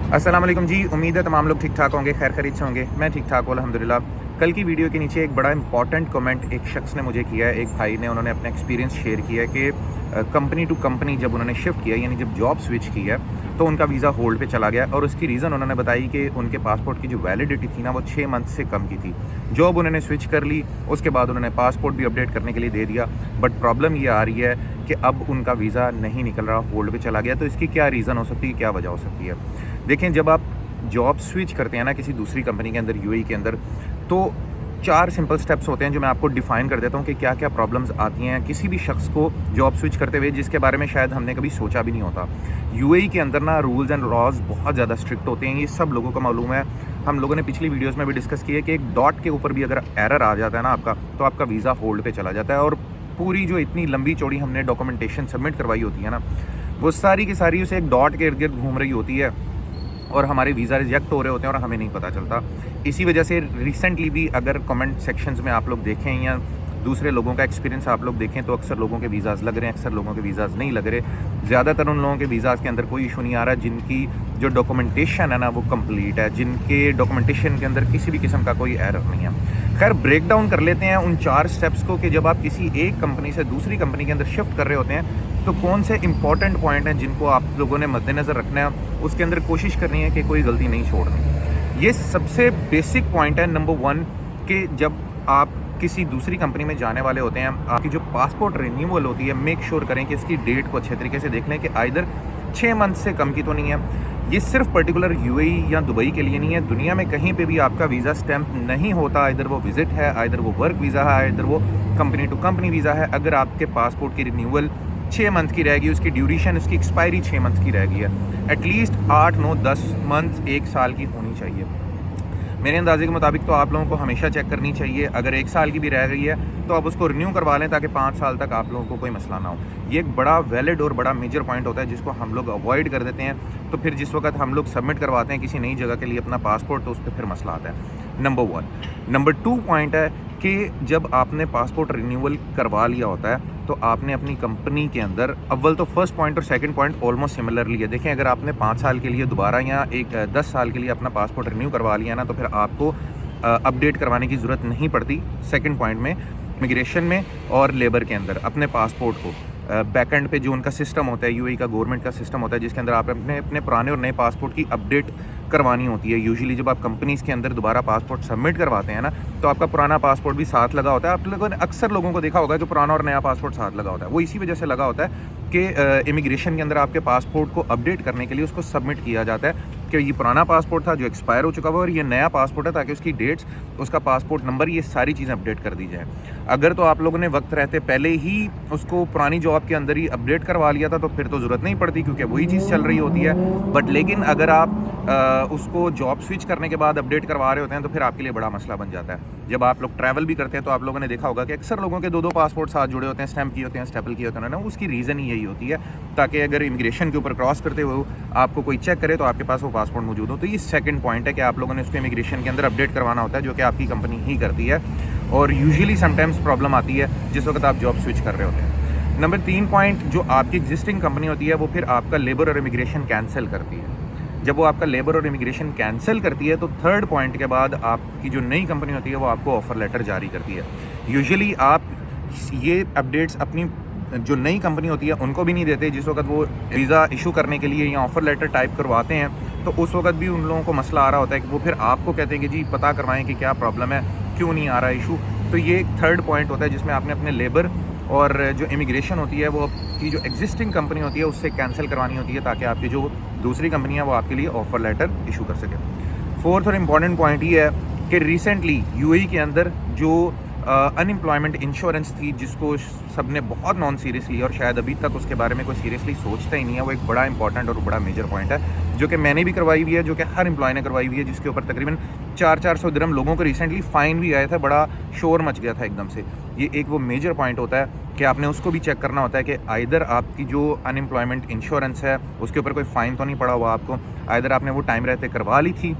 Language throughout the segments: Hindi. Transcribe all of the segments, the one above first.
अस्सलाम वालेकुम जी। उम्मीद है तमाम लोग ठीक ठाक होंगे, खैर खरीद से होंगे। मैं ठीक ठाक हूँ अल्हम्दुलिल्लाह। कल की वीडियो के नीचे एक बड़ा इंपॉर्टेंट कमेंट एक शख्स ने मुझे किया है, एक भाई ने, उन्होंने अपना एक्सपीरियंस शेयर किया है कि कंपनी टू कंपनी जब उन्होंने शिफ्ट किया, यानी जब जॉब स्विच की है, तो उनका वीज़ा होल्ड पे चला गया। और उसकी रीज़न उन्होंने बताई कि उनके पासपोर्ट की जो वैलिडिटी थी ना, वो 6 मंथ से कम की थी। जॉब उन्होंने स्विच कर ली, उसके बाद उन्होंने पासपोर्ट भी अपडेट करने के लिए दे दिया, बट प्रॉब्लम ये आ रही है कि अब उनका वीज़ा नहीं निकल रहा, होल्ड पे चला गया। तो इसकी क्या रीज़न हो सकती है, क्या वजह हो सकती है? देखें, जब आप जॉब स्विच करते हैं ना किसी दूसरी कंपनी के अंदर, यूएई के अंदर, तो 4 सिंपल स्टेप्स होते हैं जो मैं आपको डिफाइन कर देता हूँ कि क्या क्या प्रॉब्लम्स आती हैं किसी भी शख्स को जॉब स्विच करते हुए, जिसके बारे में शायद हमने कभी सोचा भी नहीं होता। यूएई के अंदर ना रूल्स एंड लॉज बहुत ज़्यादा स्ट्रिक्ट होते हैं, ये सब लोगों को मालूम है। हम लोगों ने पिछली वीडियोज़ में भी डिस्कस किया कि एक डॉट के ऊपर भी अगर एरर आ जाता है ना आपका, तो आपका वीज़ा होल्ड पे चला जाता है। और पूरी जो इतनी लंबी चौड़ी हमने डॉक्यूमेंटेशन सबमिट करवाई होती है ना, वो सारी की सारी उसे एक डॉट के इर्द गिर्द घूम रही होती है और हमारे वीज़ा रिजेक्ट हो रहे होते हैं और हमें नहीं पता चलता। इसी वजह से रिसेंटली भी अगर कमेंट सेक्शंस में आप लोग देखें या दूसरे लोगों का एक्सपीरियंस आप लोग देखें, तो अक्सर लोगों के वीज़ाज़ लग रहे हैं, अक्सर लोगों के वीज़ाज़ नहीं लग रहे। ज़्यादातर उन लोगों के वीज़ाज़ के अंदर कोई इशू नहीं आ रहा जिनकी जो डॉक्यूमेंटेशन है ना वो कंप्लीट है, जिनके डॉक्यूमेंटेशन के अंदर किसी भी किस्म का कोई एरर नहीं है। खैर, ब्रेक डाउन कर लेते हैं उन 4 स्टेप्स को कि जब आप किसी एक कंपनी से दूसरी कंपनी के अंदर शिफ्ट कर रहे होते हैं, तो कौन से इंपॉर्टेंट पॉइंट हैं जिनको आप लोगों ने मद्देनज़र रखना है, उसके अंदर कोशिश करनी है कि कोई गलती नहीं छोड़नी। ये सबसे बेसिक पॉइंट है नंबर 1 कि जब आप किसी दूसरी कंपनी में जाने वाले होते हैं, आपकी जो पासपोर्ट रिन्यूअल होती है, मेक श्योर करें कि इसकी डेट को अच्छे तरीके से देख लें कि आइदर 6 मंथ से कम की तो नहीं है। ये सिर्फ पर्टिकुलर यूएई या दुबई के लिए नहीं है, दुनिया में कहीं पे भी आपका वीज़ा स्टैंप नहीं होता। आइदर वो विजिट है, आइदर वो वर्क वीज़ा है, आइदर वो कंपनी टू कंपनी वीज़ा है। अगर आपके पासपोर्ट की रिन्यूअल 6 मंथ की रहेगी, उसकी ड्यूरेशन, उसकी एक्सपायरी 6 मंथ की रहेगी है, एटलीस्ट 8, 9, 10 मंथ 1 साल की होनी चाहिए। मेरे अंदाजे के मुताबिक तो आप लोगों को हमेशा चेक करनी चाहिए। अगर 1 साल की भी रह गई है तो आप उसको रिन्यू करवा लें ताकि 5 साल तक आप लोगों को कोई मसला ना हो। ये एक बड़ा वैलिड और बड़ा मेजर पॉइंट होता है जिसको हम लोग अवॉइड कर देते हैं। तो फिर जिस वक्त हम लोग सबमिट करवाते हैं किसी नई जगह के लिए अपना पासपोर्ट, तो उस पर फिर मसला आता है। नंबर 1। नंबर 2 पॉइंट है कि जब आपने पासपोर्ट रिन्यूअल करवा लिया होता है, तो आपने अपनी कंपनी के अंदर, अव्वल तो फर्स्ट पॉइंट और सेकंड पॉइंट ऑलमोस्ट सिमिलरली है। देखें, अगर आपने 5 साल के लिए दोबारा या 10 साल के लिए अपना पासपोर्ट रिन्यू करवा लिया ना, तो फिर आपको अपडेट करवाने की ज़रूरत नहीं पड़ती। सेकंड पॉइंट में इमिग्रेशन में और लेबर के अंदर अपने पासपोर्ट को बैकएंड पे जो उनका सिस्टम होता है, यूएई का गवर्नमेंट का सिस्टम होता है, जिसके अंदर आप अपने अपने पुराने और नए पासपोर्ट की अपडेट करवानी होती है। यूजुअली जब आप कंपनीज़ के अंदर दोबारा पासपोर्ट सबमिट करवाते हैं ना, तो आपका पुराना पासपोर्ट भी साथ लगा होता है। आप लोगों ने, अक्सर लोगों को देखा होगा कि पुराना और नया पासपोर्ट साथ लगा होता है। वो इसी वजह से लगा होता है कि इमिग्रेशन के अंदर आपके पासपोर्ट को अपडेट करने के लिए उसको सबमिट किया जाता है कि ये पुराना पासपोर्ट था जो एक्सपायर हो चुका हुआ और ये नया पासपोर्ट है, ताकि उसकी डेट्स, उसका पासपोर्ट नंबर, ये सारी चीज़ें अपडेट कर दी जाए। अगर तो आप लोगों ने वक्त रहते पहले ही उसको पुरानी जॉब के अंदर ही अपडेट करवा लिया था, तो फिर तो ज़रूरत नहीं पड़ती क्योंकि वही चीज़ चल रही होती है। बट लेकिन अगर आप उसको जॉब स्विच करने के बाद अपडेट करवा रहे होते हैं, तो फिर आपके लिए बड़ा मसला बन जाता है। जब आप लोग ट्रैवल भी करते हैं तो आप लोगों ने देखा होगा कि अक्सर लोगों के 2-2 पासपोर्ट साथ जुड़े होते हैं, स्टैम्प किए होते हैं, स्टेपल किए होते हैं ना। उसकी रीज़न ही यही होती है ताकि अगर इमिग्रेशन के ऊपर क्रॉस करते हुए आपको कोई चेक करे तो आपके पास वो पासपोर्ट मौजूद हो। तो ये सेकंड पॉइंट है कि आप लोगों ने उसको इमिग्रेशन के अंदर अपडेट करवाना होता है, जो कि आपकी कंपनी ही करती है। और यूजुअली समटाइम्स प्रॉब्लम आती है जिस वक्त आप जॉब स्विच कर रहे होते हैं। नंबर 3 पॉइंट, जो आपकी एग्जिस्टिंग कंपनी होती है वो फिर आपका लेबर और इमिग्रेशन कैंसिल करती है। जब वो आपका लेबर और इमिग्रेशन कैंसिल करती है, तो थर्ड पॉइंट के बाद आपकी जो नई कंपनी होती है वो आपको ऑफ़र लेटर जारी करती है। यूजुअली आप ये अपडेट्स अपनी जो नई कंपनी होती है उनको भी नहीं देते। जिस वक्त वो वीज़ा इशू करने के लिए या ऑफ़र लेटर टाइप करवाते हैं, तो उस वक्त भी उन लोगों को मसला आ रहा होता है कि वो फिर आपको कहते हैं कि जी पता करवाएं कि क्या प्रॉब्लम है, क्यों नहीं आ रहा इशू। तो ये एक थर्ड पॉइंट होता है जिसमें आपने अपने लेबर और जो इमिग्रेशन होती है वो की जो एग्जिस्टिंग कंपनी होती है उससे कैंसिल करवानी होती है, ताकि आपकी जो दूसरी कंपनी है वो आपके लिए ऑफ़र लेटर इशू कर सके। फोर्थ और इम्पॉर्टेंट पॉइंट ये है कि रिसेंटली यूएई के अंदर जो अनएम्प्लॉयमेंट इंश्योरेंस थी, जिसको सबने बहुत नॉन सीरियसली लिया और शायद अभी तक उसके बारे में कोई सीरियसली सोचता ही नहीं है, वो एक बड़ा इंपॉर्टेंट और बड़ा मेजर पॉइंट है जो कि मैंने भी करवाई हुई है, जो कि हर एम्प्लॉय ने करवाई हुई है, जिसके ऊपर तकरीबन 400-400 दिरहम लोगों को रिसेंटली फ़ाइन भी आया था। बड़ा शोर मच गया था एकदम से। ये एक वो मेजर पॉइंट होता है कि आपने उसको भी चेक करना होता है कि आइदर आपकी जो अनएम्प्लॉयमेंट इंश्योरेंस है उसके ऊपर कोई फ़ाइन तो नहीं पड़ा हुआ आपको, आइदर आपने वो टाइम रहते करवा ली थी।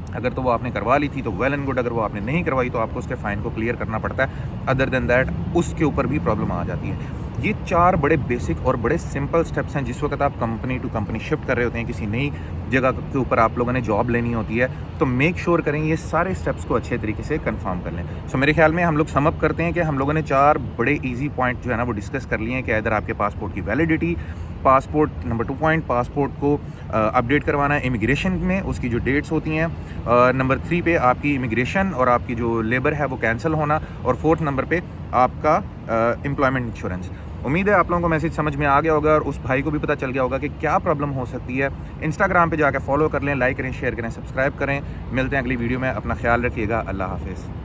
अगर तो वो आपने करवा ली थी तो वेल एंड गुड, अगर वो आपने नहीं करवाई तो आपको उसके फ़ाइन को क्लियर करना पड़ता है। अदर देन दैट उसके ऊपर भी प्रॉब्लम आ जाती है। ये 4 बड़े बेसिक और बड़े सिंपल स्टेप्स हैं जिस वक्त आप कंपनी टू कंपनी शिफ्ट कर रहे होते हैं, किसी नई जगह के ऊपर आप लोगों ने जॉब लेनी होती है, तो मेक श्योर करें ये सारे स्टेप्स को अच्छे तरीके से कंफर्म कर लें। सो मेरे ख्याल में हम लोग सम अप करते हैं कि हम लोगों ने 4 बड़े ईजी पॉइंट जो है ना वो डिस्कस कर लिए हैं कि इधर आपके पासपोर्ट की validity, passport number 2 point passport को अपडेट करवाना है इमिग्रेशन में, उसकी जो डेट्स होती हैं, नंबर 3 पे आपकी इमिग्रेशन और आपकी जो लेबर है वो कैंसिल होना, और 4th नंबर पे आपका एम्प्लॉयमेंट इंश्योरेंस। उम्मीद है आप लोगों को मैसेज समझ में आ गया होगा और उस भाई को भी पता चल गया होगा कि क्या प्रॉब्लम हो सकती है। इंस्टाग्राम पे जाकर फॉलो कर लें, लाइक करें, शेयर करें, सब्सक्राइब करें। मिलते हैं अगली वीडियो में, अपना ख्याल रखिएगा। अल्लाह हाफिज़।